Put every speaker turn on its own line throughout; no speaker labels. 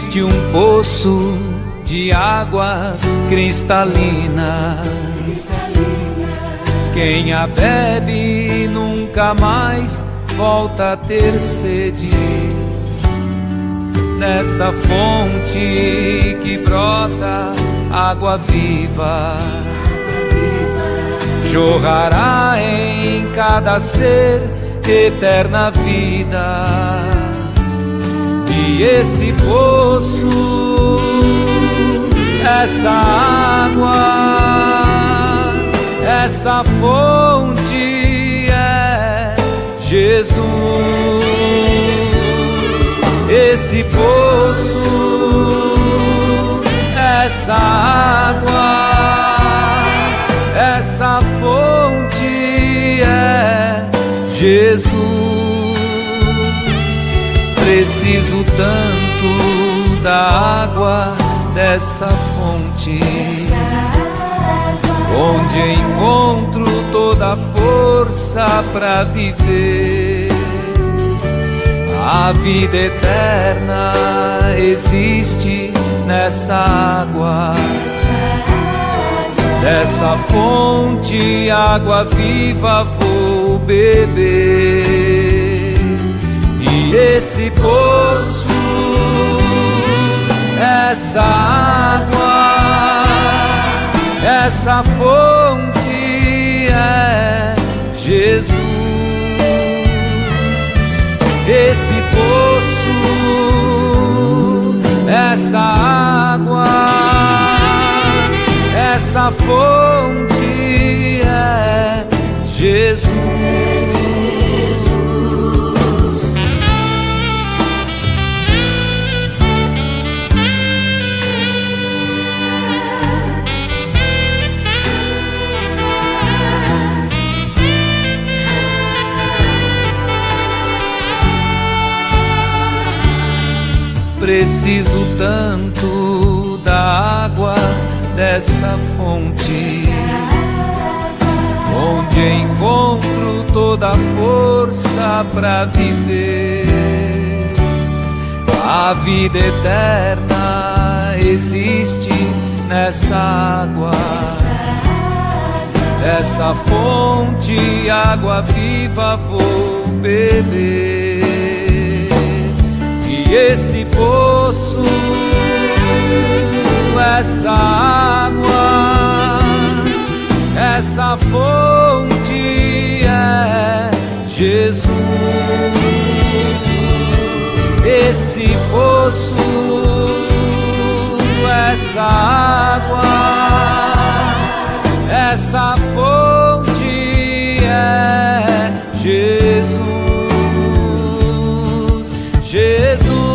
existe um poço de água cristalina. Quem a bebe nunca mais volta a ter sede. Nessa fonte que brota água viva, jorrará em cada ser eterna vida. E esse poço, essa água, essa fonte é Jesus. Esse poço, essa água, essa fonte é Jesus. Preciso tanto da água dessa fonte, onde encontro toda a força para viver. A vida eterna existe nessa água, dessa fonte, água viva vou beber. E esse poço, essa água, essa fonte é Jesus. Esse poço, essa água, essa fonte é Jesus. Preciso tanto da água dessa fonte, onde encontro toda a força para viver. A vida eterna existe nessa água, dessa fonte, água viva vou beber. E esse poço, essa água, essa fonte é Jesus. Esse poço, essa água, essa fonte é Jesus. Jesus.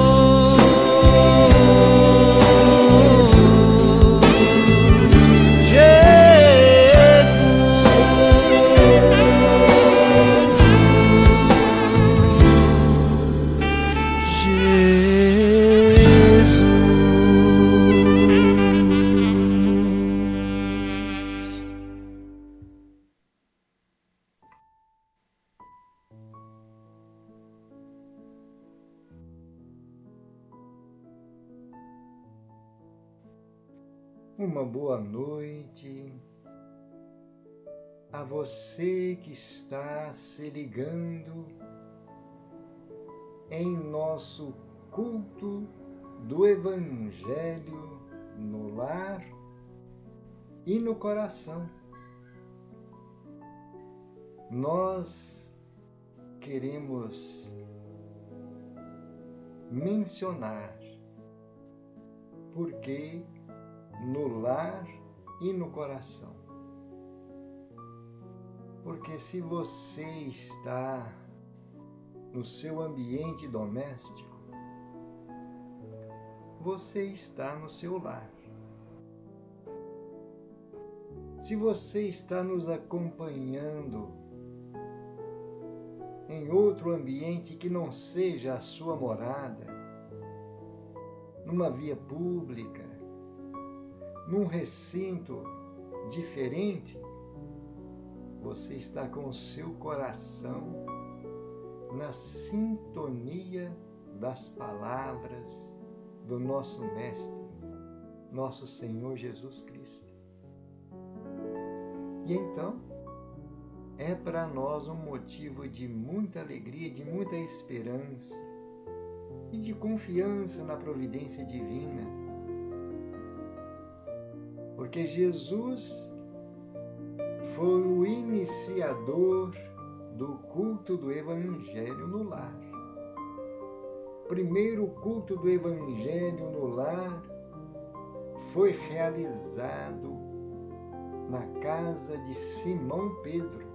Uma boa noite a você que está se ligando em nosso culto do Evangelho no lar e no coração. Nós queremos mencionar porque no lar e no coração. Porque se você está no seu ambiente doméstico, você está no seu lar. Se você está nos acompanhando em outro ambiente que não seja a sua morada, numa via pública, num recinto diferente, você está com o seu coração na sintonia das palavras do nosso Mestre, nosso Senhor Jesus Cristo. E então, é para nós um motivo de muita alegria, de muita esperança e de confiança na providência divina. Porque Jesus foi o iniciador do culto do Evangelho no lar. O primeiro culto do Evangelho no lar foi realizado na casa de Simão Pedro.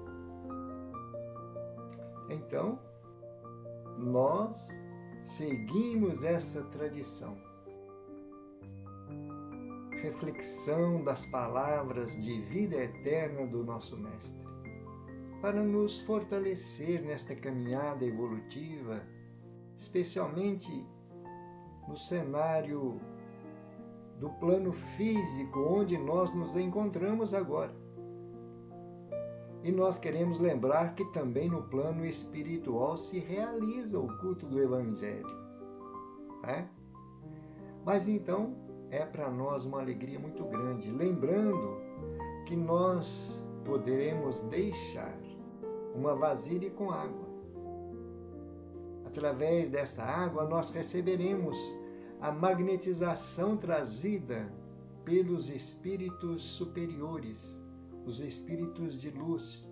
Então, nós seguimos essa tradição. Reflexão das palavras de vida eterna do nosso Mestre, para nos fortalecer nesta caminhada evolutiva, especialmente no cenário do plano físico onde nós nos encontramos agora. E nós queremos lembrar que também no plano espiritual se realiza o culto do Evangelho. Mas então é para nós uma alegria muito grande, lembrando que nós poderemos deixar uma vasilha com água. Através dessa água nós receberemos a magnetização trazida pelos espíritos superiores, os espíritos de luz,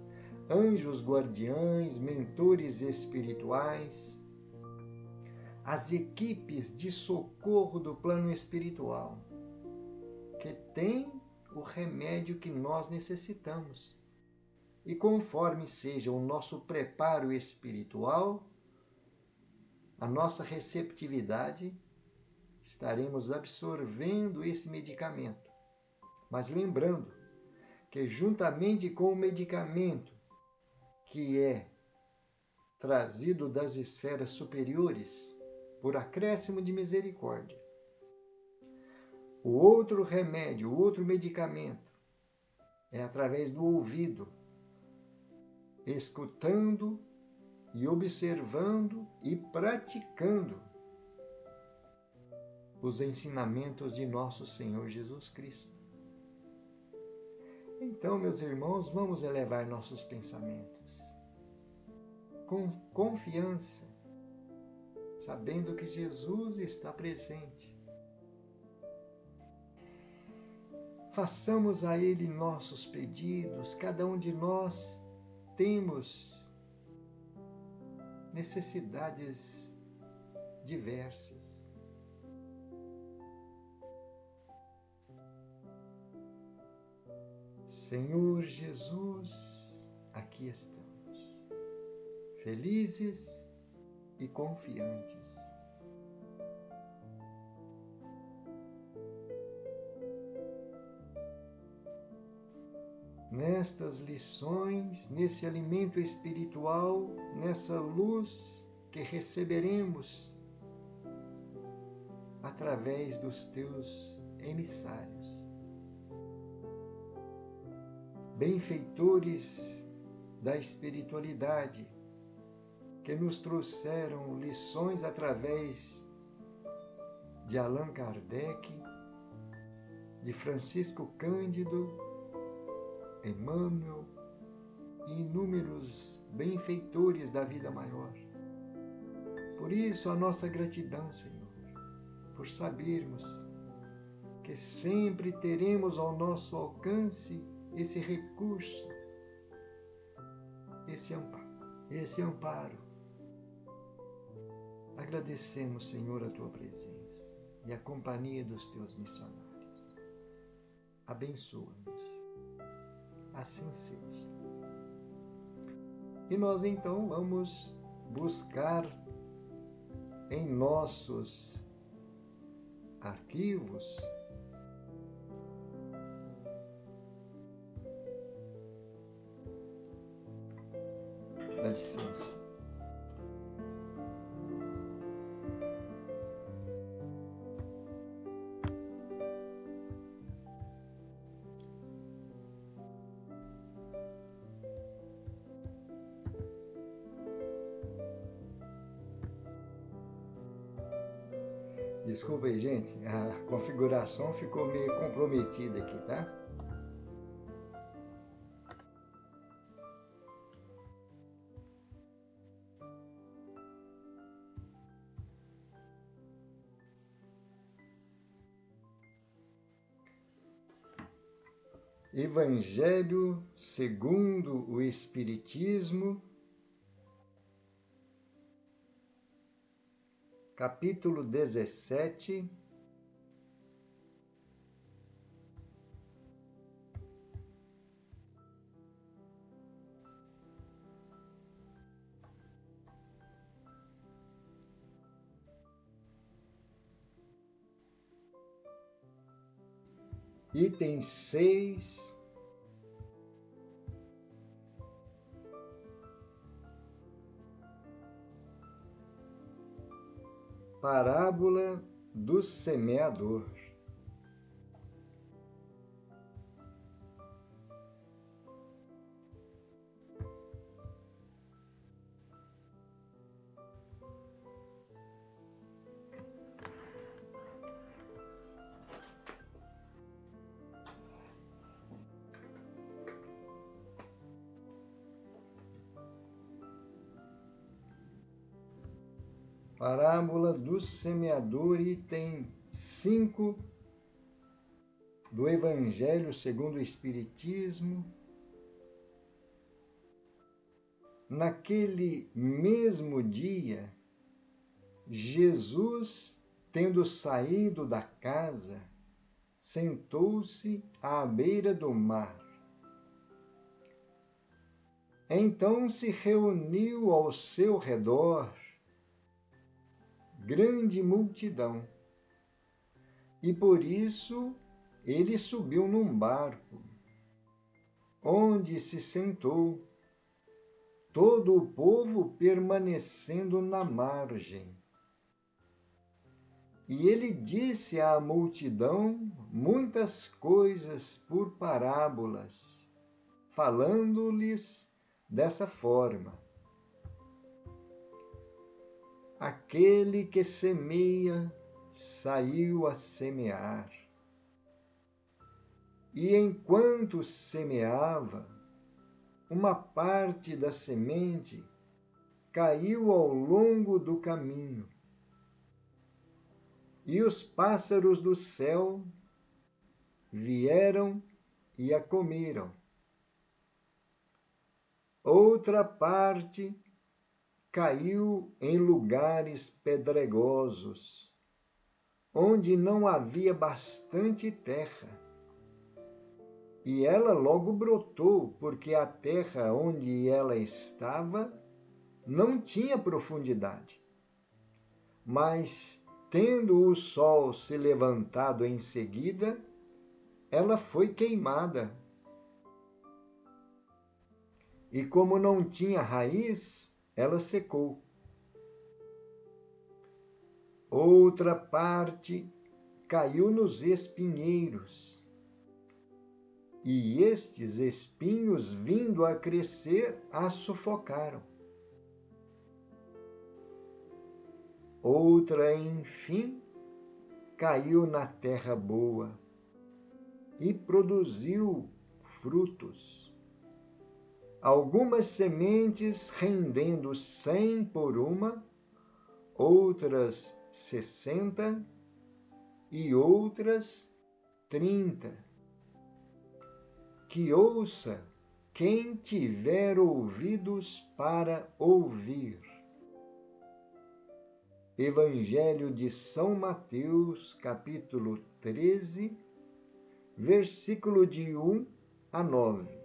anjos guardiães, mentores espirituais, as equipes de socorro do plano espiritual, que têm o remédio que nós necessitamos. E conforme seja o nosso preparo espiritual, a nossa receptividade, estaremos absorvendo esse medicamento. Mas lembrando que juntamente com o medicamento que é trazido das esferas superiores, por acréscimo de misericórdia, o outro remédio, o outro medicamento, é através do ouvido, escutando e observando e praticando os ensinamentos de nosso Senhor Jesus Cristo. Então, meus irmãos, vamos elevar nossos pensamentos com confiança, sabendo que Jesus está presente. Façamos a Ele nossos pedidos. Cada um de nós temos necessidades diversas. Senhor Jesus, aqui estamos, felizes e confiantes. Nestas lições, nesse alimento espiritual, nessa luz que receberemos através dos teus emissários, benfeitores da espiritualidade, que nos trouxeram lições através de Allan Kardec, de Francisco Cândido, Emmanuel e inúmeros benfeitores da vida maior. Por isso, a nossa gratidão, Senhor, por sabermos que sempre teremos ao nosso alcance esse recurso, esse amparo. Agradecemos, Senhor, a Tua presença e a companhia dos Teus missionários. Abençoa-nos. Assim seja. E nós então vamos buscar em nossos arquivos dá licença. Desculpa aí, gente, a configuração ficou meio comprometida aqui, tá? Evangelho segundo o Espiritismo, capítulo 17, item 6, parábola do semeador. Parábola do semeador, item 5 do Evangelho segundo o Espiritismo. Naquele mesmo dia, Jesus, tendo saído da casa, sentou-se à beira do mar. Então se reuniu ao seu redor grande multidão, e por isso ele subiu num barco, onde se sentou, todo o povo permanecendo na margem. E ele disse à multidão muitas coisas por parábolas, falando-lhes dessa forma: aquele que semeia saiu a semear. E enquanto semeava, uma parte da semente caiu ao longo do caminho, e os pássaros do céu vieram e a comeram. Outra parte caiu em lugares pedregosos, onde não havia bastante terra. E ela logo brotou, porque a terra onde ela estava não tinha profundidade. Mas, tendo o sol se levantado em seguida, ela foi queimada. E como não tinha raiz, ela secou. Outra parte caiu nos espinheiros, e estes espinhos, vindo a crescer, a sufocaram. Outra, enfim, caiu na terra boa e produziu frutos. Algumas sementes rendendo 100 por uma, outras 60 e outras 30. Que ouça quem tiver ouvidos para ouvir. Evangelho de São Mateus, capítulo 13, versículo de 1 a 9.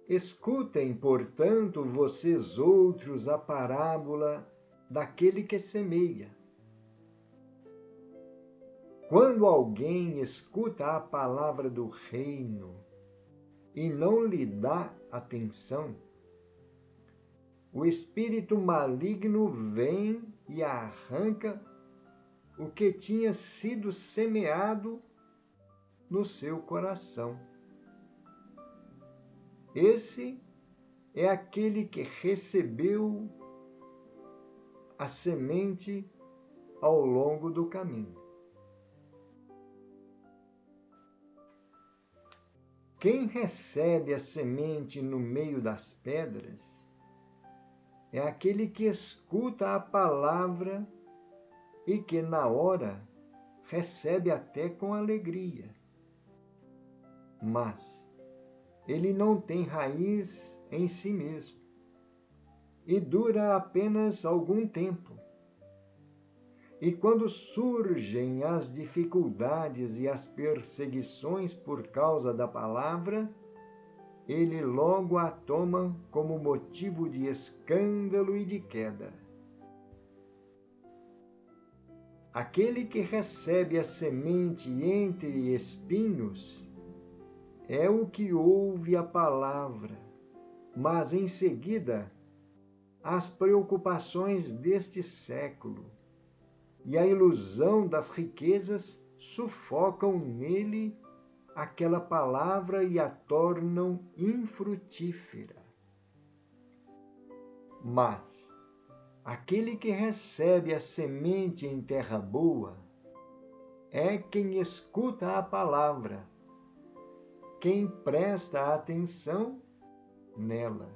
Escutem, portanto, vocês outros, a parábola daquele que semeia. Quando alguém escuta a palavra do reino e não lhe dá atenção, o espírito maligno vem e arranca o que tinha sido semeado no seu coração. Esse é aquele que recebeu a semente ao longo do caminho. Quem recebe a semente no meio das pedras é aquele que escuta a palavra e que, na hora, recebe até com alegria. Mas ele não tem raiz em si mesmo e dura apenas algum tempo. E quando surgem as dificuldades e as perseguições por causa da palavra, ele logo a toma como motivo de escândalo e de queda. Aquele que recebe a semente entre espinhos é o que ouve a palavra, mas em seguida as preocupações deste século e a ilusão das riquezas sufocam nele aquela palavra e a tornam infrutífera. Mas aquele que recebe a semente em terra boa é quem escuta a palavra, quem presta atenção nela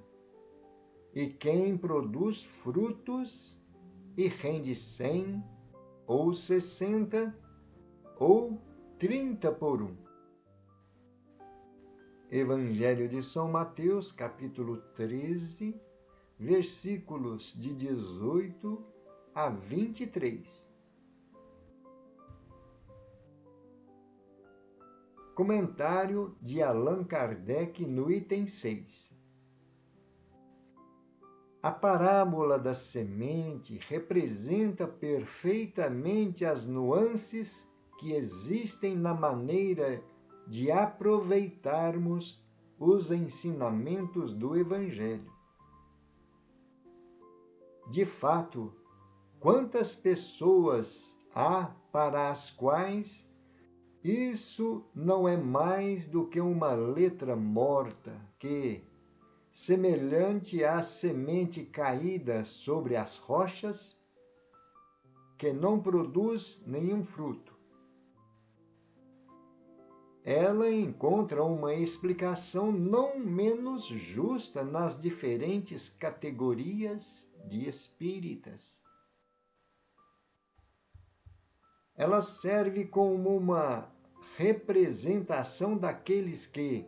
e quem produz frutos e rende 100 ou 60 ou 30 por 1. Evangelho de São Mateus, capítulo 13, versículos de 18 a 23. Comentário de Allan Kardec no item 6. A parábola da semente representa perfeitamente as nuances que existem na maneira de aproveitarmos os ensinamentos do Evangelho. De fato, quantas pessoas há para as quais isso não é mais do que uma letra morta que, semelhante à semente caída sobre as rochas, que não produz nenhum fruto. Ela encontra uma explicação não menos justa nas diferentes categorias de espíritas. Ela serve como uma representação daqueles que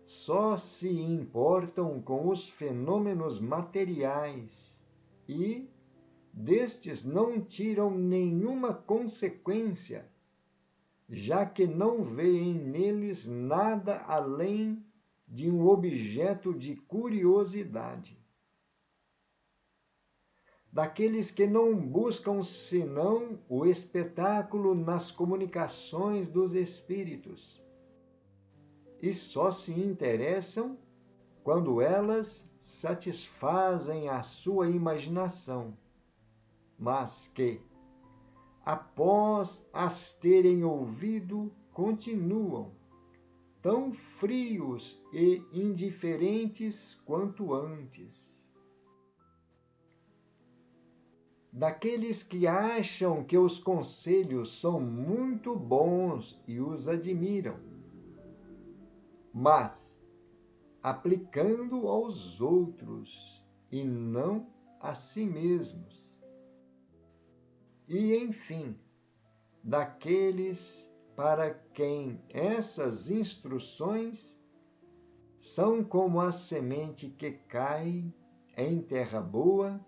só se importam com os fenômenos materiais e destes não tiram nenhuma consequência, já que não veem neles nada além de um objeto de curiosidade. Daqueles que não buscam senão o espetáculo nas comunicações dos espíritos, e só se interessam quando elas satisfazem a sua imaginação, mas que, após as terem ouvido, continuam tão frios e indiferentes quanto antes. Daqueles que acham que os conselhos são muito bons e os admiram, mas aplicando aos outros e não a si mesmos. E, enfim, daqueles para quem essas instruções são como a semente que cai em terra boa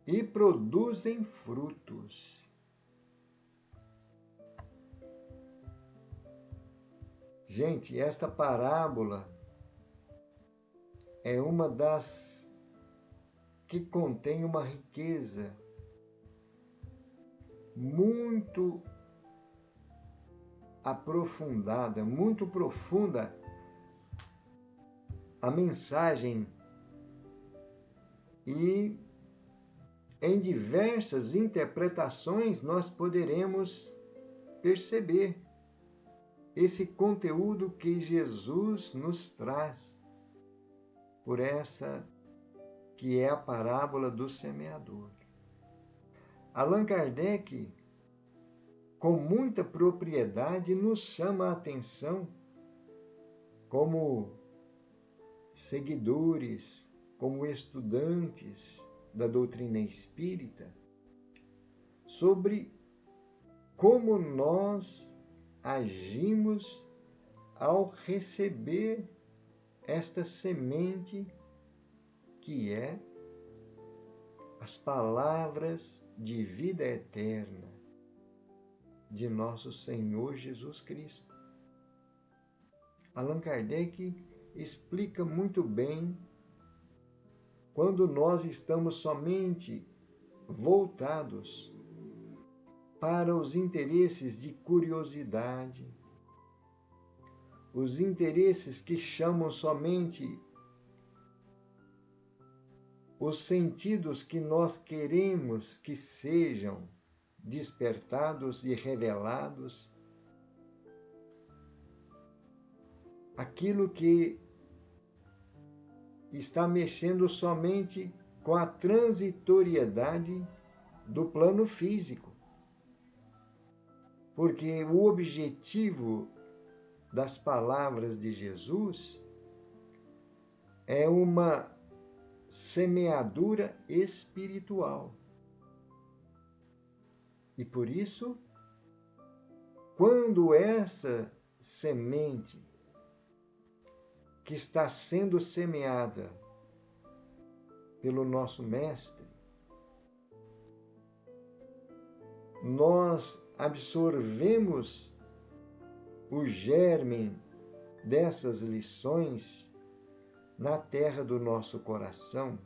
e produzem frutos. Gente, esta parábola é uma das que contém uma riqueza muito aprofundada, muito profunda. A mensagem e em diversas interpretações nós poderemos perceber esse conteúdo que Jesus nos traz por essa que é a parábola do semeador. Allan Kardec, com muita propriedade, nos chama a atenção como seguidores, como estudantes da doutrina espírita, sobre como nós agimos ao receber esta semente que é as palavras de vida eterna de nosso Senhor Jesus Cristo. Allan Kardec explica muito bem quando nós estamos somente voltados para os interesses de curiosidade, os interesses que chamam somente os sentidos que nós queremos que sejam despertados e revelados, aquilo que está mexendo somente com a transitoriedade do plano físico. Porque o objetivo das palavras de Jesus é uma semeadura espiritual. E por isso, quando essa semente que está sendo semeada pelo nosso Mestre, nós absorvemos o germe dessas lições na terra do nosso coração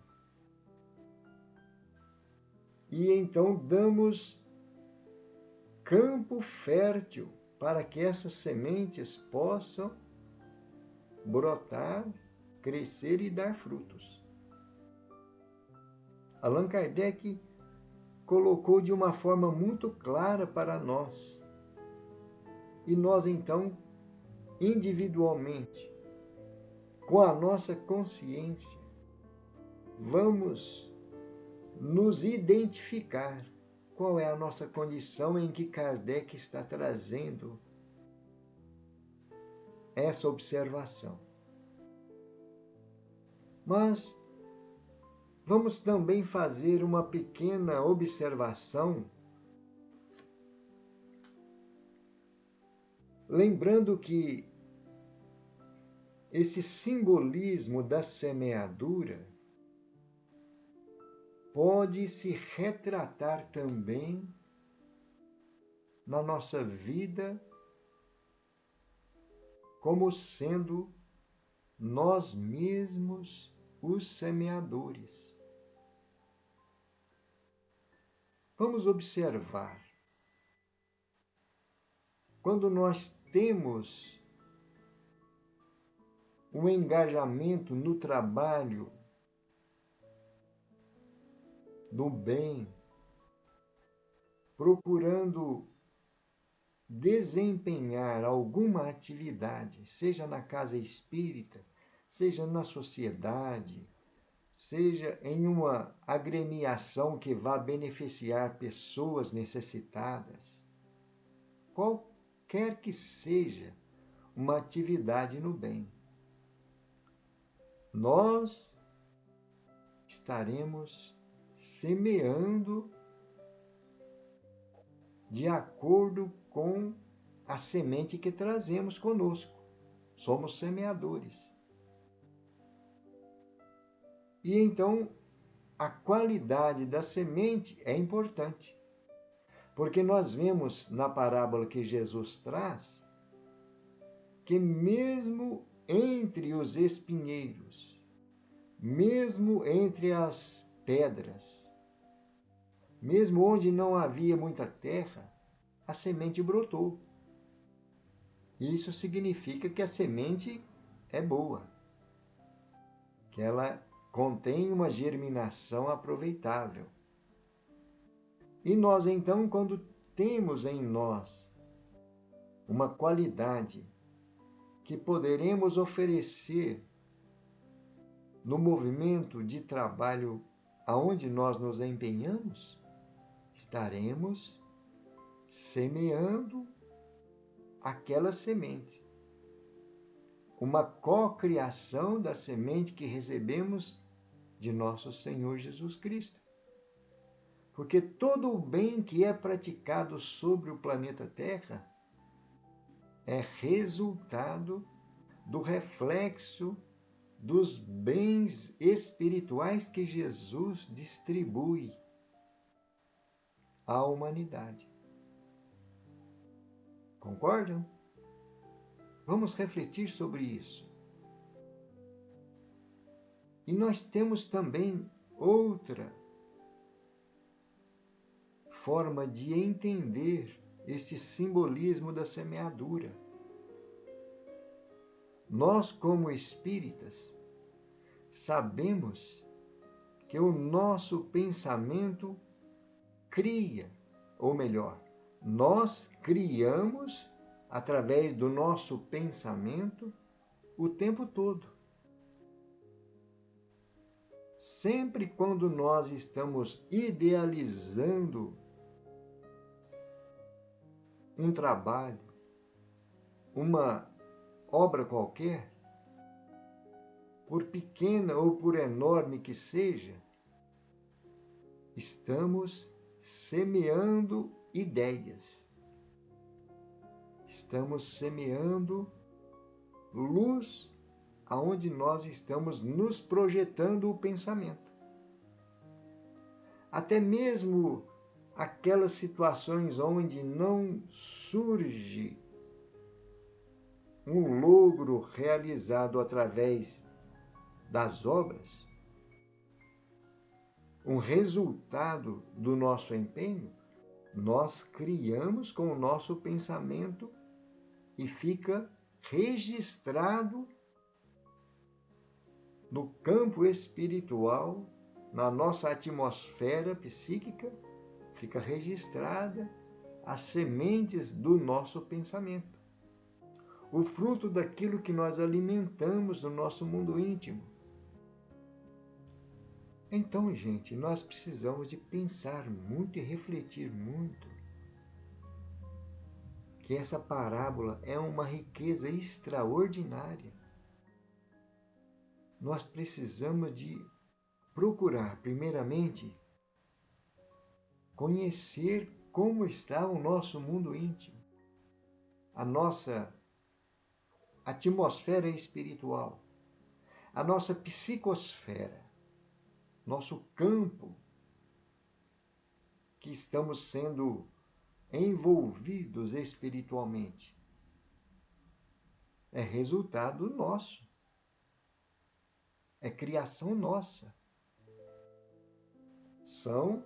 e então damos campo fértil para que essas sementes possam brotar, crescer e dar frutos. Allan Kardec colocou de uma forma muito clara para nós. E nós, então, individualmente, com a nossa consciência, vamos nos identificar qual é a nossa condição em que Kardec está trazendo essa observação. Mas vamos também fazer uma pequena observação, lembrando que esse simbolismo da semeadura pode se retratar também na nossa vida como sendo nós mesmos os semeadores. Vamos observar. Quando nós temos um engajamento no trabalho do bem, procurando desempenhar alguma atividade, seja na casa espírita, seja na sociedade, seja em uma agremiação que vá beneficiar pessoas necessitadas, qualquer que seja uma atividade no bem, nós estaremos semeando de acordo com a semente que trazemos conosco. Somos semeadores. E então, a qualidade da semente é importante. Porque nós vemos na parábola que Jesus traz, que mesmo entre os espinheiros, mesmo entre as pedras, mesmo onde não havia muita terra, a semente brotou. Isso significa que a semente é boa, que ela contém uma germinação aproveitável. E nós, então, quando temos em nós uma qualidade que poderemos oferecer no movimento de trabalho aonde nós nos empenhamos, estaremos semeando aquela semente. Uma cocriação da semente que recebemos de nosso Senhor Jesus Cristo. Porque todo o bem que é praticado sobre o planeta Terra é resultado do reflexo dos bens espirituais que Jesus distribui à humanidade. Concordam? Vamos refletir sobre isso. E nós temos também outra forma de entender esse simbolismo da semeadura. Nós, como espíritas, sabemos que o nosso pensamento cria, ou melhor, nós criamos através do nosso pensamento o tempo todo. Sempre quando nós estamos idealizando um trabalho, uma obra qualquer, por pequena ou por enorme que seja, estamos semeando ideias. Estamos semeando luz aonde nós estamos nos projetando o pensamento. Até mesmo aquelas situações onde não surge um logro realizado através das obras, um resultado do nosso empenho, nós criamos com o nosso pensamento e fica registrado no campo espiritual, na nossa atmosfera psíquica, fica registrada as sementes do nosso pensamento. O fruto daquilo que nós alimentamos no nosso mundo íntimo. Então, gente, nós precisamos de pensar muito e refletir muito que essa parábola é uma riqueza extraordinária. Nós precisamos de procurar, primeiramente, conhecer como está o nosso mundo íntimo, a nossa atmosfera espiritual, a nossa psicosfera, nosso campo que estamos sendo envolvidos espiritualmente. É resultado nosso. É criação nossa. São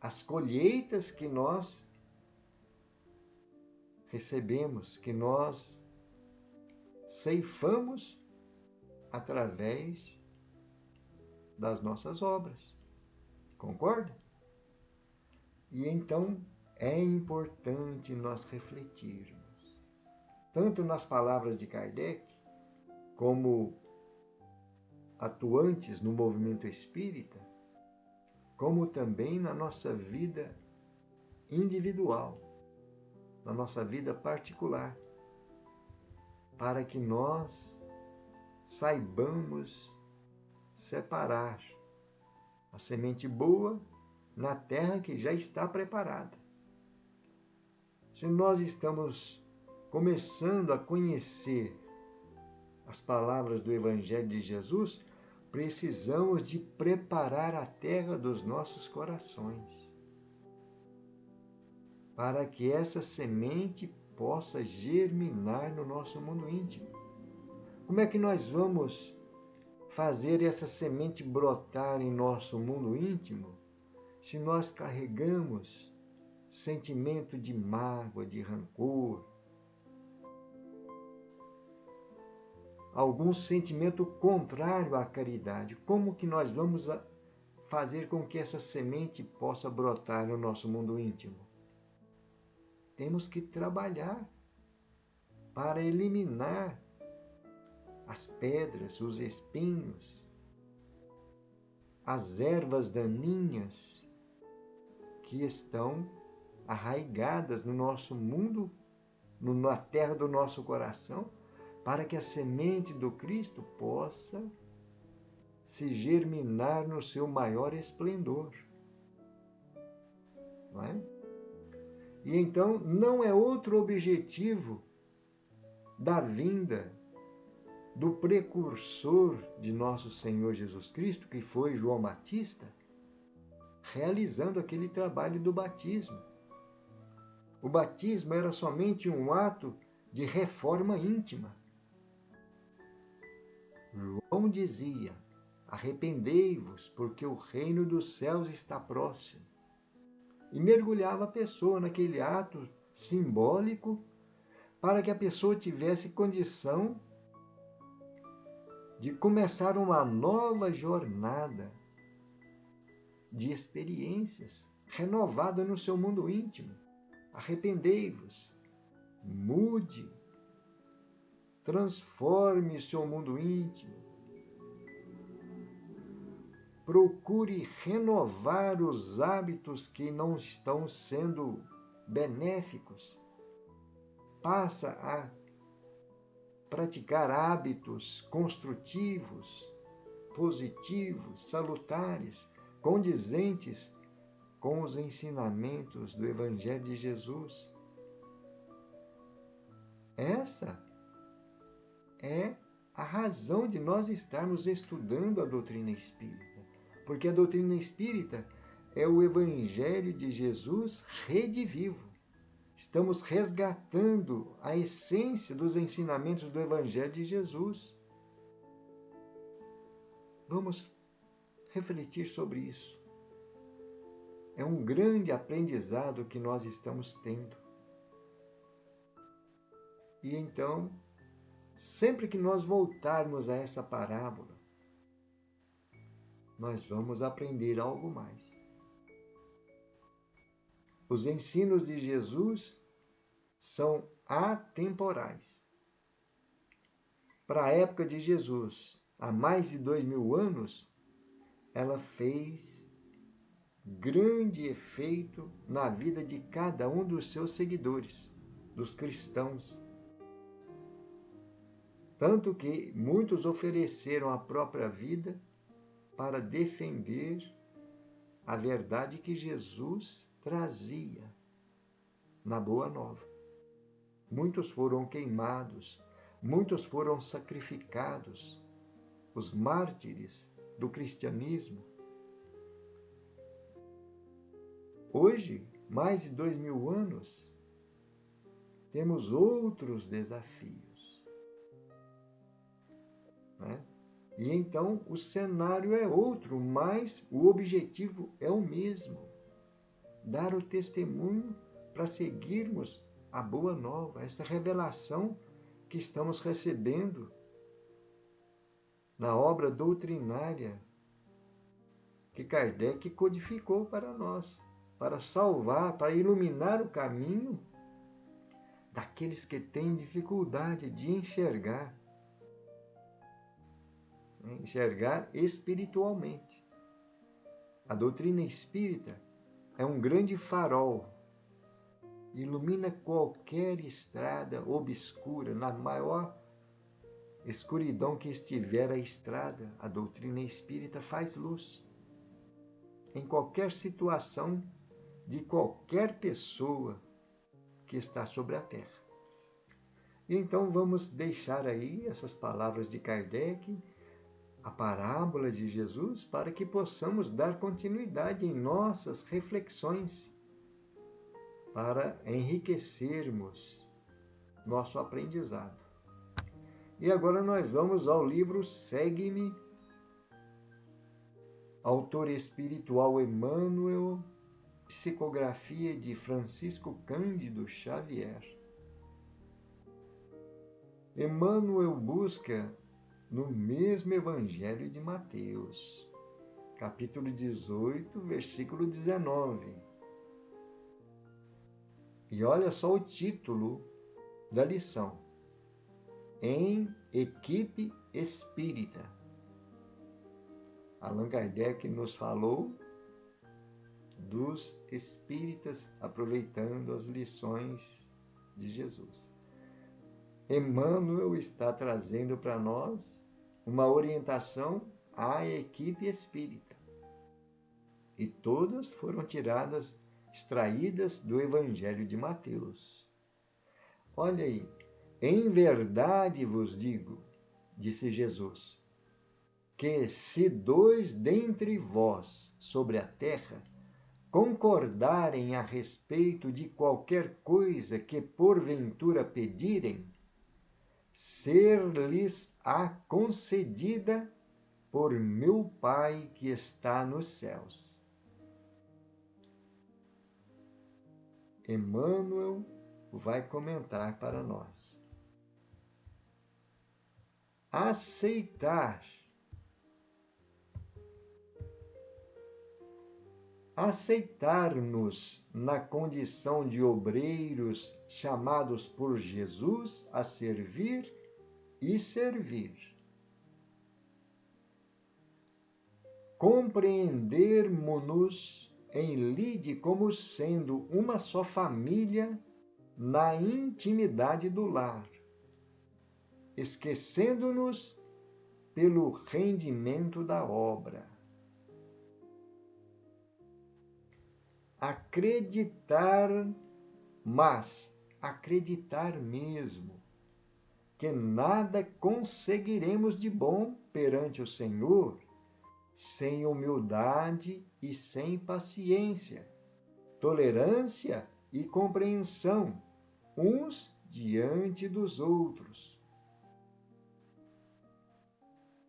as colheitas que nós recebemos, que nós ceifamos através das nossas obras. Concorda? E então é importante nós refletirmos, tanto nas palavras de Kardec, como atuantes no movimento espírita, como também na nossa vida individual, na nossa vida particular, para que nós saibamos separar a semente boa na terra que já está preparada. Se nós estamos começando a conhecer as palavras do Evangelho de Jesus, precisamos de preparar a terra dos nossos corações, para que essa semente possa germinar no nosso mundo íntimo. Como é que nós vamos fazer essa semente brotar em nosso mundo íntimo se nós carregamos sentimento de mágoa, de rancor, algum sentimento contrário à caridade? Como que nós vamos fazer com que essa semente possa brotar no nosso mundo íntimo? Temos que trabalhar para eliminar as pedras, os espinhos, as ervas daninhas que estão arraigadas no nosso mundo, na terra do nosso coração, para que a semente do Cristo possa se germinar no seu maior esplendor. Não é? E então não é outro objetivo da vinda do precursor de nosso Senhor Jesus Cristo, que foi João Batista, realizando aquele trabalho do batismo. O batismo era somente um ato de reforma íntima. João dizia: arrependei-vos, porque o reino dos céus está próximo. E mergulhava a pessoa naquele ato simbólico para que a pessoa tivesse condição de começar uma nova jornada de experiências renovada no seu mundo íntimo. Arrependei-vos, mude, transforme seu mundo íntimo, procure renovar os hábitos que não estão sendo benéficos. Passa a praticar hábitos construtivos, positivos, salutares, condizentes com os ensinamentos do Evangelho de Jesus. Essa é a razão de nós estarmos estudando a doutrina espírita, porque a doutrina espírita é o Evangelho de Jesus redivivo. Estamos resgatando a essência dos ensinamentos do Evangelho de Jesus. Vamos refletir sobre isso. É um grande aprendizado que nós estamos tendo. E então, sempre que nós voltarmos a essa parábola, nós vamos aprender algo mais. Os ensinos de Jesus são atemporais. Para a época de Jesus, há mais de 2000 anos, ela fez grande efeito na vida de cada um dos seus seguidores, dos cristãos. Tanto que muitos ofereceram a própria vida para defender a verdade que Jesus trazia na Boa Nova. Muitos foram queimados, muitos foram sacrificados, os mártires do cristianismo. Hoje, mais de 2000 anos, temos outros desafios. Né? E então o cenário é outro, mas o objetivo é o mesmo. Dar o testemunho para seguirmos a Boa Nova, essa revelação que estamos recebendo na obra doutrinária que Kardec codificou para nós, para salvar, para iluminar o caminho daqueles que têm dificuldade de enxergar espiritualmente. A doutrina espírita é um grande farol, ilumina qualquer estrada obscura, na maior escuridão que estiver a estrada, a doutrina espírita faz luz. Em qualquer situação de qualquer pessoa que está sobre a terra. E então vamos deixar aí essas palavras de Kardec, a parábola de Jesus, para que possamos dar continuidade em nossas reflexões, para enriquecermos nosso aprendizado. E agora nós vamos ao livro Segue-me, autor espiritual Emmanuel, psicografia de Francisco Cândido Xavier. Emmanuel busca no mesmo Evangelho de Mateus, capítulo 18, versículo 19. E olha só o título da lição: Em Equipe Espírita. Allan Kardec nos falou dos espíritas, aproveitando as lições de Jesus. Emmanuel está trazendo para nós uma orientação à equipe espírita. E todas foram extraídas do Evangelho de Mateus. Olha aí, em verdade vos digo, disse Jesus, que se 2 dentre vós sobre a terra concordarem a respeito de qualquer coisa que porventura pedirem, ser-lhes-á concedida por meu Pai que está nos céus. Emmanuel vai comentar para nós. Aceitar-nos na condição de obreiros chamados por Jesus a servir e servir. Compreendermos-nos em lide como sendo uma só família na intimidade do lar, esquecendo-nos pelo rendimento da obra. Acreditar mesmo, que nada conseguiremos de bom perante o Senhor sem humildade e sem paciência, tolerância e compreensão uns diante dos outros.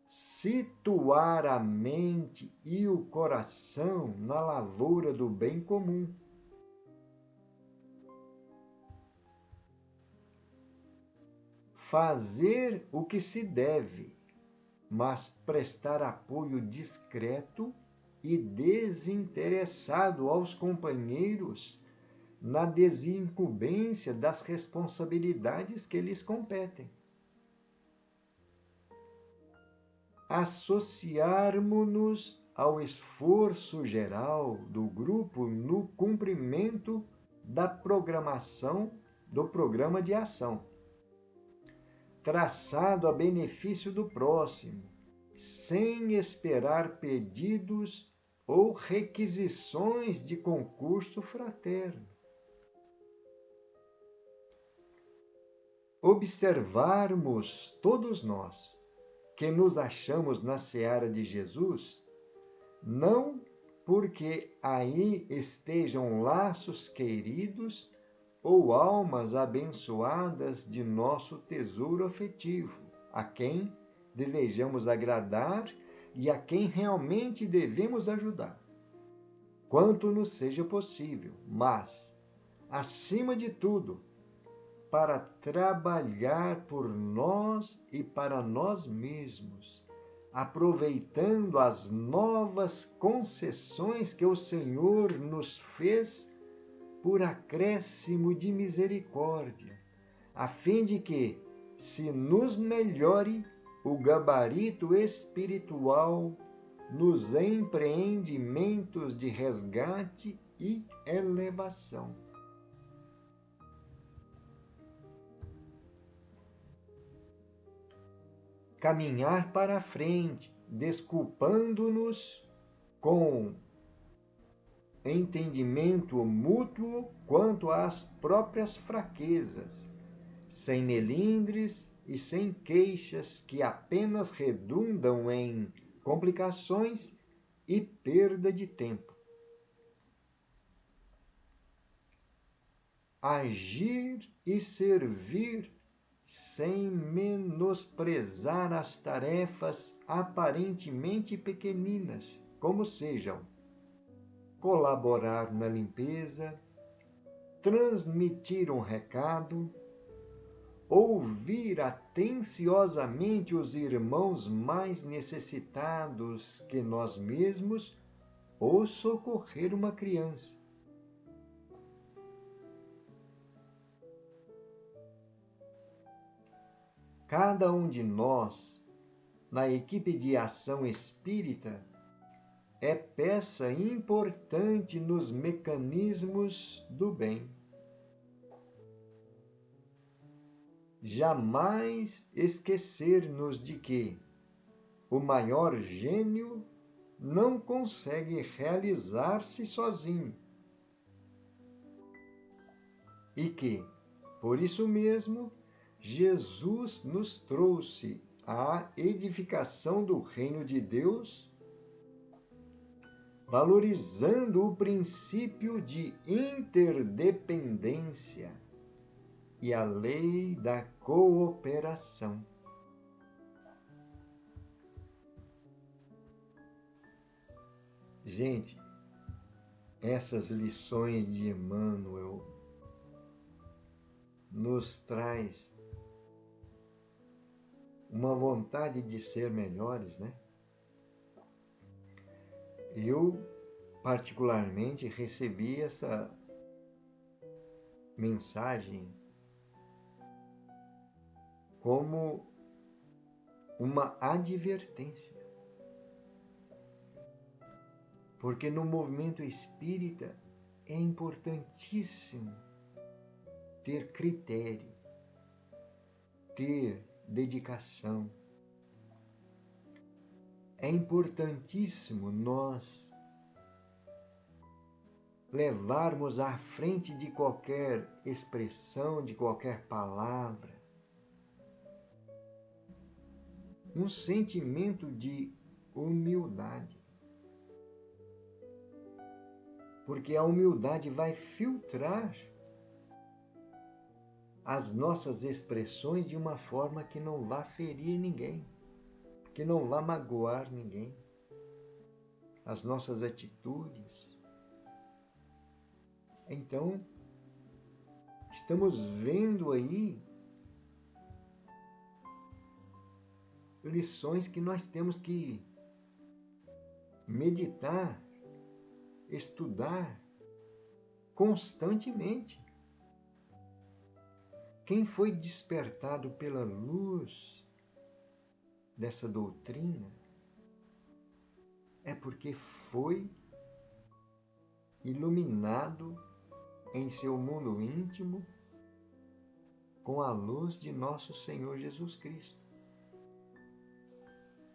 Situar a mente e o coração na lavoura do bem comum. Fazer o que se deve, mas prestar apoio discreto e desinteressado aos companheiros na desincumbência das responsabilidades que lhes competem. Associarmos-nos ao esforço geral do grupo no cumprimento da programação do programa de ação, traçado a benefício do próximo, sem esperar pedidos ou requisições de concurso fraterno. Observarmos todos nós que nos achamos na seara de Jesus, não porque aí estejam laços queridos ou almas abençoadas de nosso tesouro afetivo, a quem desejamos agradar e a quem realmente devemos ajudar, quanto nos seja possível, mas, acima de tudo, para trabalhar por nós e para nós mesmos, aproveitando as novas concessões que o Senhor nos fez por acréscimo de misericórdia, a fim de que se nos melhore o gabarito espiritual nos empreendimentos de resgate e elevação. Caminhar para a frente, desculpando-nos com entendimento mútuo quanto às próprias fraquezas, sem melindres e sem queixas que apenas redundam em complicações e perda de tempo. Agir e servir sem menosprezar as tarefas aparentemente pequeninas, como sejam colaborar na limpeza, transmitir um recado, ouvir atenciosamente os irmãos mais necessitados que nós mesmos ou socorrer uma criança. Cada um de nós, na equipe de ação espírita, é peça importante nos mecanismos do bem. Jamais esquecer-nos de que o maior gênio não consegue realizar-se sozinho e que, por isso mesmo, Jesus nos trouxe à edificação do reino de Deus, valorizando o princípio de interdependência e a lei da cooperação. Gente, essas lições de Emmanuel nos traz uma vontade de ser melhores, né? Eu, particularmente, recebi essa mensagem como uma advertência. Porque no movimento espírita é importantíssimo ter critério, ter dedicação. É importantíssimo nós levarmos à frente de qualquer expressão, de qualquer palavra, um sentimento de humildade. Porque a humildade vai filtrar as nossas expressões de uma forma que não vá ferir ninguém, que não vá magoar ninguém. As nossas atitudes. Então, estamos vendo aí lições que nós temos que meditar, estudar constantemente. Quem foi despertado pela luz dessa doutrina é porque foi iluminado em seu mundo íntimo com a luz de nosso Senhor Jesus Cristo.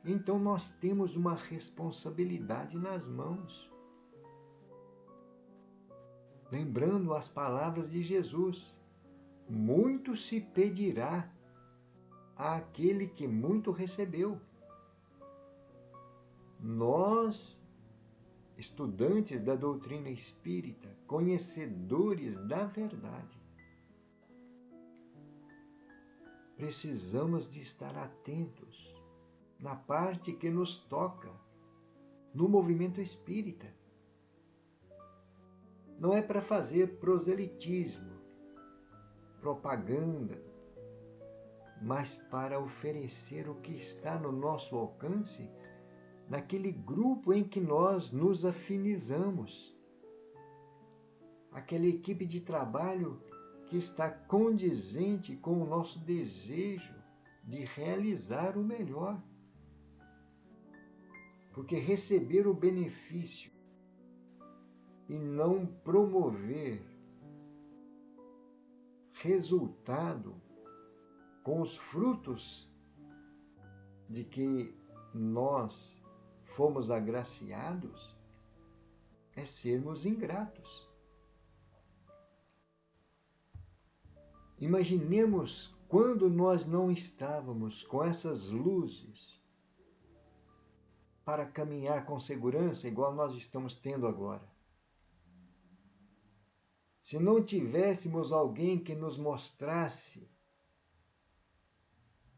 Então nós temos uma responsabilidade nas mãos. Lembrando as palavras de Jesus: muito se pedirá àquele que muito recebeu. Nós, estudantes da doutrina espírita, conhecedores da verdade, precisamos de estar atentos na parte que nos toca no movimento espírita. Não é para fazer proselitismo, propaganda, mas para oferecer o que está no nosso alcance naquele grupo em que nós nos afinizamos, aquela equipe de trabalho que está condizente com o nosso desejo de realizar o melhor. Porque receber o benefício e não promover resultado com os frutos de que nós fomos agraciados é sermos ingratos. Imaginemos quando nós não estávamos com essas luzes para caminhar com segurança, igual nós estamos tendo agora. Se não tivéssemos alguém que nos mostrasse,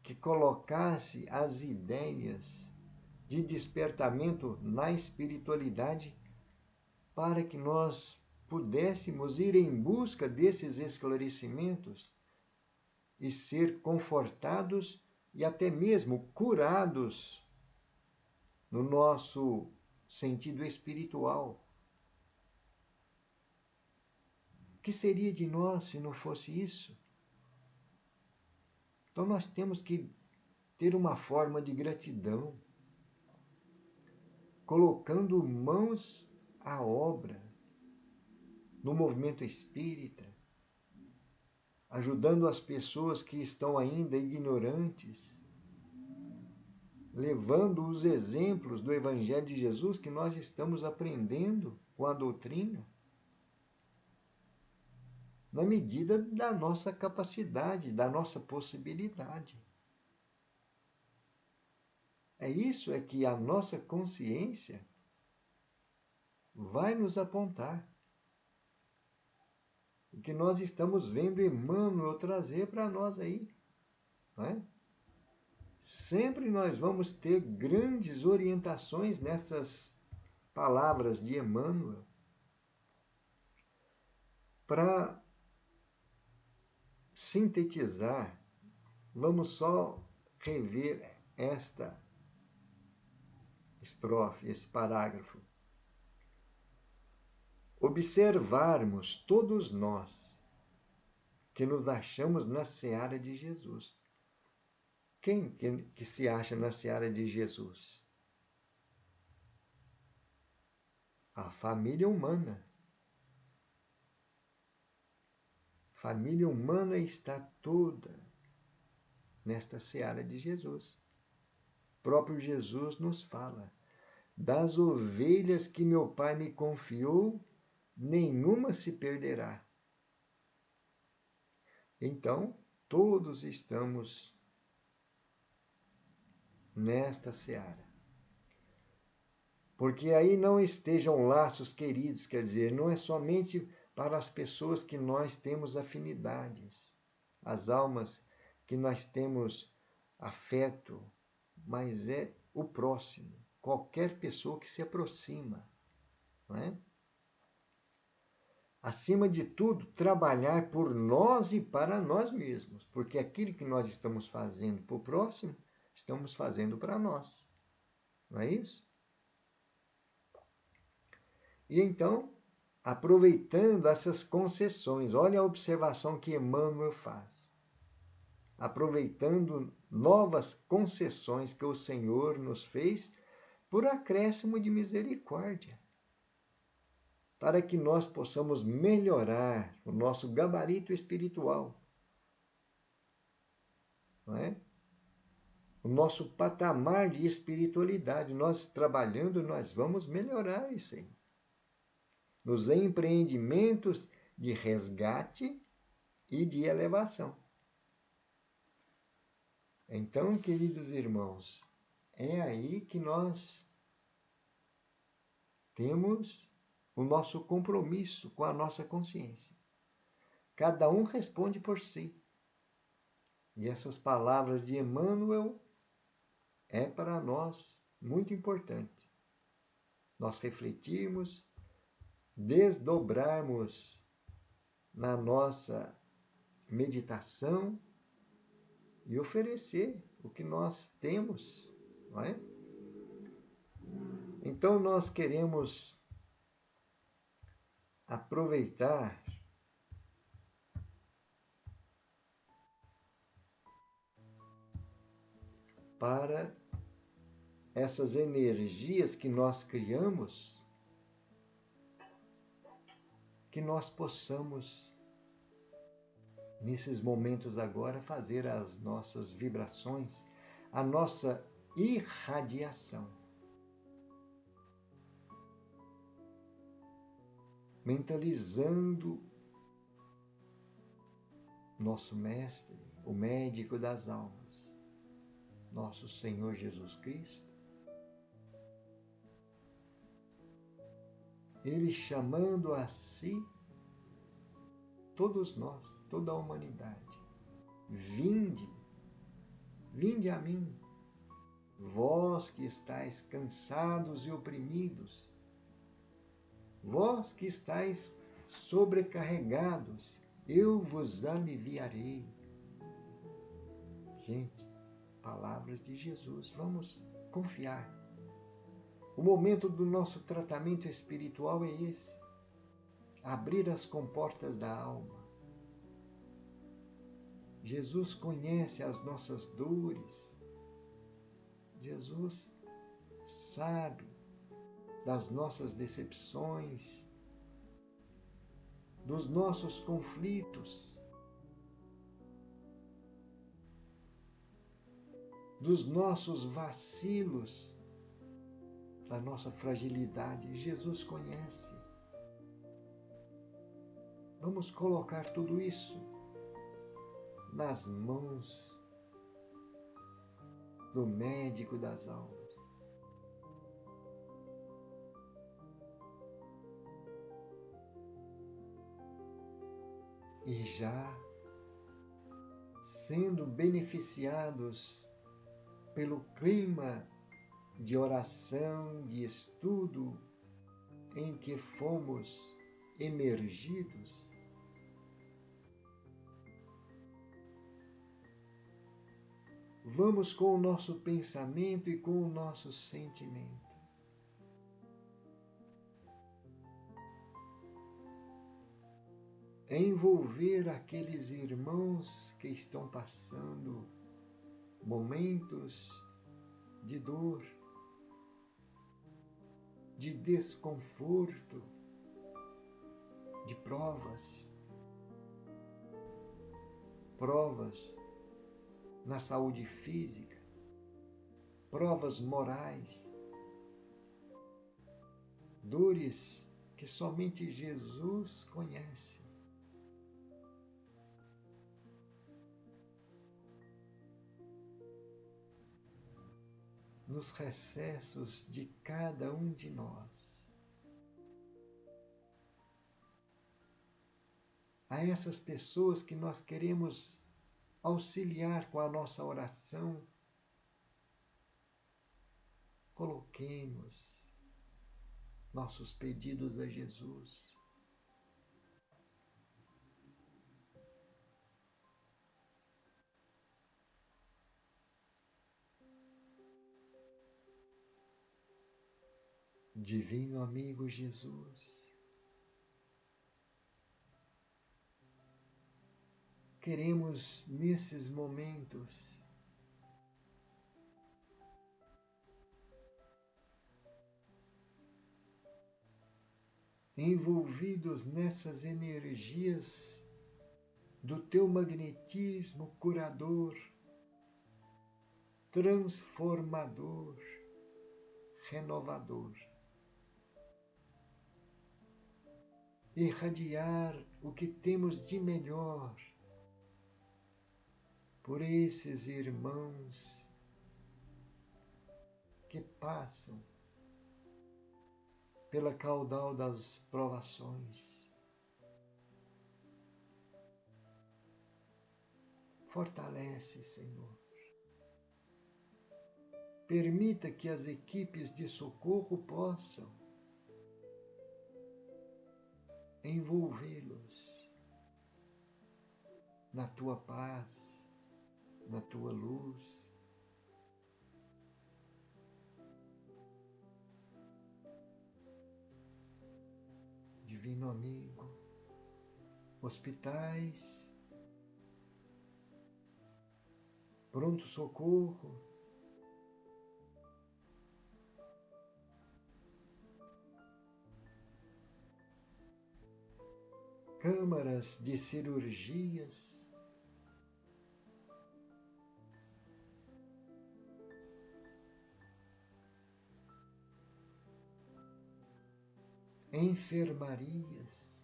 que colocasse as ideias de despertamento na espiritualidade, para que nós pudéssemos ir em busca desses esclarecimentos e ser confortados e até mesmo curados no nosso sentido espiritual. O que seria de nós se não fosse isso? Então nós temos que ter uma forma de gratidão. colocando mãos à obra no movimento espírita, ajudando as pessoas que estão ainda ignorantes, levando os exemplos do Evangelho de Jesus que nós estamos aprendendo com a doutrina, na medida da nossa capacidade, da nossa possibilidade. É isso que a nossa consciência vai nos apontar. O que nós estamos vendo Emmanuel trazer para nós aí. Não é? Sempre nós vamos ter grandes orientações nessas palavras de Emmanuel para sintetizar. Vamos só rever esta estrofe, esse parágrafo. Observarmos todos nós que nos achamos na seara de Jesus. Quem que se acha na seara de Jesus? A família humana. A família humana está toda nesta seara de Jesus. O próprio Jesus nos fala: das ovelhas que meu Pai me confiou, nenhuma se perderá. Então, todos estamos nesta seara. Porque aí não estejam laços queridos, quer dizer, não é somente para as pessoas que nós temos afinidades, as almas que nós temos afeto, mas é o próximo, qualquer pessoa que se aproxima, não é? Acima de tudo, trabalhar por nós e para nós mesmos, porque aquilo que nós estamos fazendo para o próximo, estamos fazendo para nós. Não é isso? E então, aproveitando essas concessões, olha a observação que Emmanuel faz. Aproveitando novas concessões que o Senhor nos fez por acréscimo de misericórdia, para que nós possamos melhorar o nosso gabarito espiritual, não é? O nosso patamar de espiritualidade. Nós trabalhando, nós vamos melhorar isso aí. Nos empreendimentos de resgate e de elevação. Então, queridos irmãos, é aí que nós temos o nosso compromisso com a nossa consciência. Cada um responde por si. E essas palavras de Emmanuel é para nós muito importante. Nós refletirmos, desdobrarmos na nossa meditação e oferecer o que nós temos, não é? Então nós queremos aproveitar para essas energias que nós criamos, que nós possamos, nesses momentos agora, fazer as nossas vibrações, a nossa irradiação. Mentalizando nosso Mestre, o médico das almas, nosso Senhor Jesus Cristo, Ele chamando a si todos nós, toda a humanidade. Vinde, vinde a mim, vós que estáis cansados e oprimidos, vós que estáis sobrecarregados, eu vos aliviarei. Gente, palavras de Jesus, vamos confiar. O momento do nosso tratamento espiritual é esse. Abrir as comportas da alma. Jesus conhece as nossas dores. Jesus sabe das nossas decepções, dos nossos conflitos, dos nossos vacilos, da nossa fragilidade. Jesus conhece. Vamos colocar tudo isso nas mãos do médico das almas. E já sendo beneficiados pelo clima de oração, de estudo em que fomos emergidos, vamos com o nosso pensamento e com o nosso sentimento envolver aqueles irmãos que estão passando momentos de dor, de desconforto, de provas na saúde física, provas morais, dores que somente Jesus conhece. Nos recessos de cada um de nós. A essas pessoas que nós queremos auxiliar com a nossa oração, coloquemos nossos pedidos a Jesus. Divino amigo Jesus, queremos nesses momentos envolvidos nessas energias do teu magnetismo curador, transformador, renovador. Irradiar o que temos de melhor por esses irmãos que passam pela caudal das provações. Fortalece, Senhor. Permita que as equipes de socorro possam envolvê-los na tua paz, na tua luz. Divino amigo, hospitais, pronto-socorro, câmaras de cirurgias, enfermarias,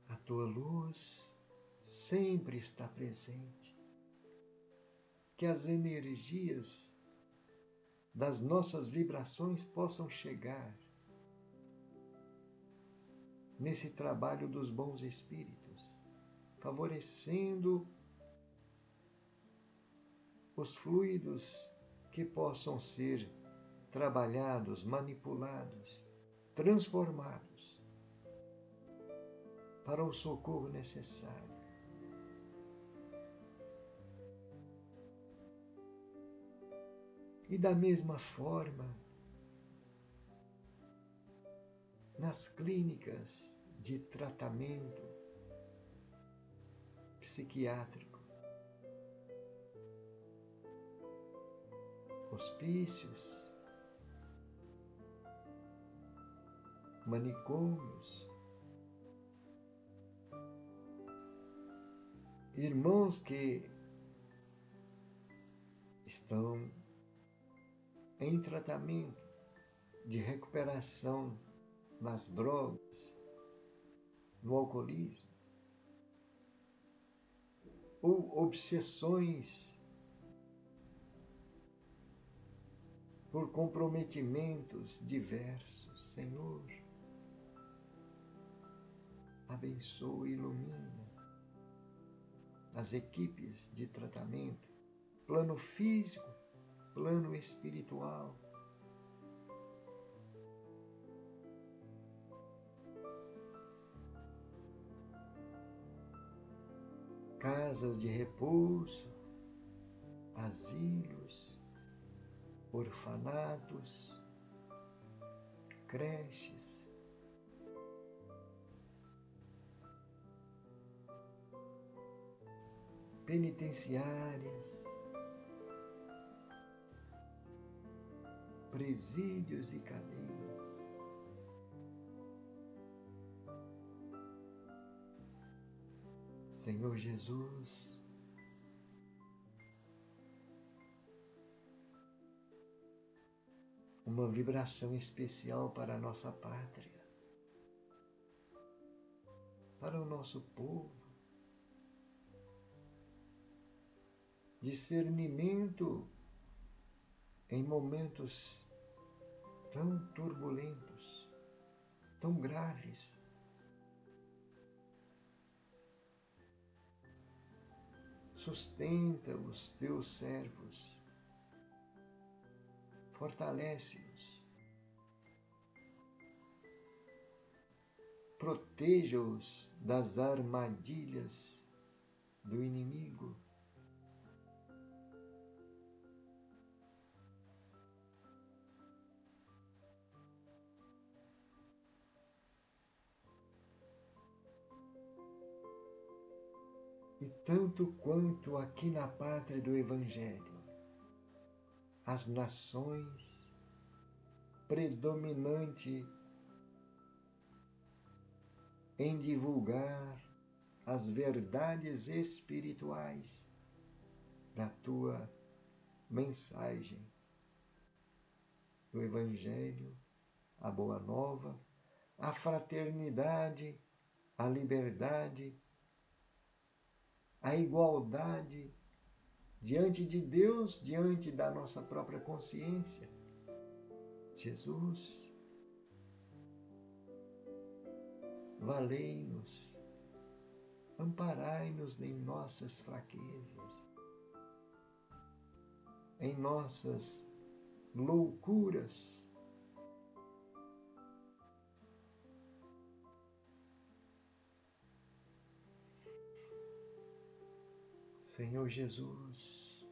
a tua luz sempre está presente. Que as energias das nossas vibrações possam chegar nesse trabalho dos bons espíritos, favorecendo os fluidos que possam ser trabalhados, manipulados, transformados para o socorro necessário. E da mesma forma, nas clínicas de tratamento psiquiátrico, hospícios, manicômios, irmãos que estão em tratamento de recuperação nas drogas, no alcoolismo, ou obsessões por comprometimentos diversos. Senhor, abençoa e ilumina as equipes de tratamento, plano físico, plano espiritual. Casas de repouso, asilos, orfanatos, creches, penitenciárias, presídios e cadeias. Senhor Jesus, uma vibração especial para a nossa pátria, para o nosso povo, discernimento em momentos tão turbulentos, tão graves. Sustenta os teus servos, fortalece-os, proteja-os das armadilhas do inimigo. E tanto quanto aqui na pátria do Evangelho, as nações predominante em divulgar as verdades espirituais da tua mensagem, do Evangelho, a Boa Nova, a fraternidade, a liberdade, a igualdade diante de Deus, diante da nossa própria consciência. Jesus, valei-nos, amparai-nos em nossas fraquezas, em nossas loucuras. Senhor Jesus,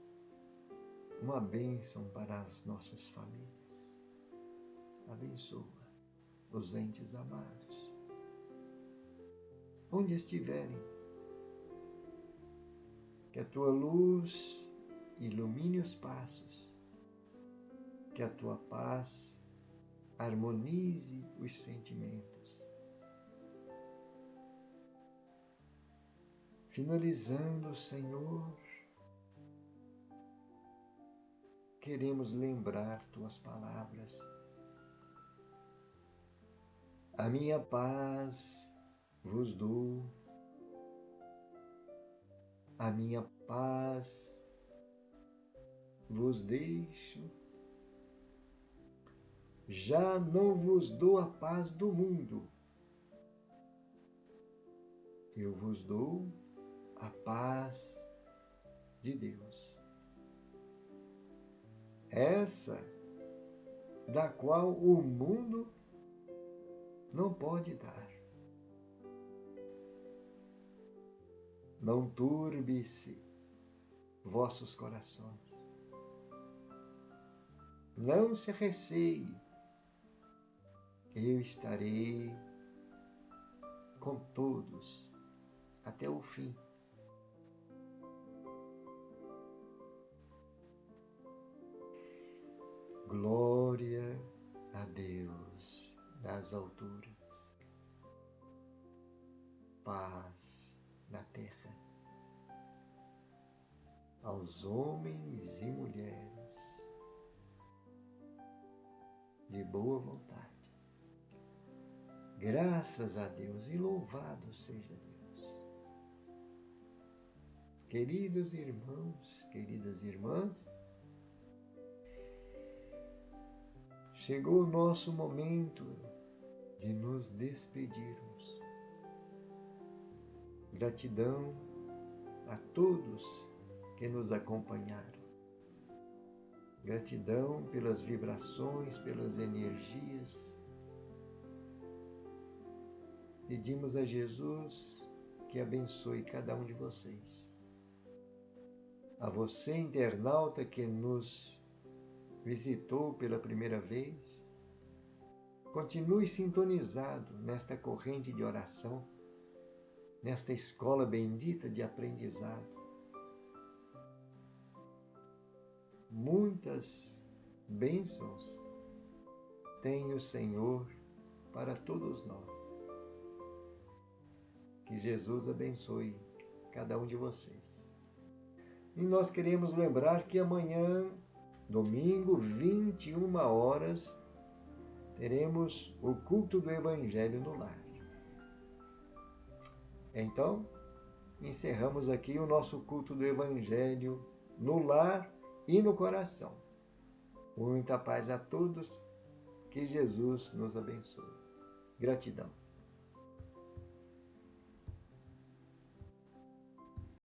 uma bênção para as nossas famílias. Abençoa os entes amados, onde estiverem, que a tua luz ilumine os passos, que a tua paz harmonize os sentimentos. Finalizando, Senhor, queremos lembrar tuas palavras. A minha paz vos dou, a minha paz vos deixo. Já não vos dou a paz do mundo, eu vos dou a paz de Deus. Essa da qual o mundo não pode dar. Não turbe-se vossos corações. Não se receie. Eu estarei com todos até o fim. nas alturas, paz na terra, aos homens e mulheres de boa vontade. Graças a Deus e louvado seja Deus. Queridos irmãos, queridas irmãs, chegou o nosso momento de nos despedirmos. Gratidão a todos que nos acompanharam. Gratidão pelas vibrações, pelas energias. Pedimos a Jesus que abençoe cada um de vocês. A você, internauta, que nos visitou pela primeira vez, continue sintonizado nesta corrente de oração, nesta escola bendita de aprendizado. Muitas bênçãos tem o Senhor para todos nós. Que Jesus abençoe cada um de vocês. E nós queremos lembrar que amanhã, domingo, 21 horas, teremos o culto do Evangelho no lar. Então, encerramos aqui o nosso culto do Evangelho no lar e no coração. Muita paz a todos, que Jesus nos abençoe. Gratidão.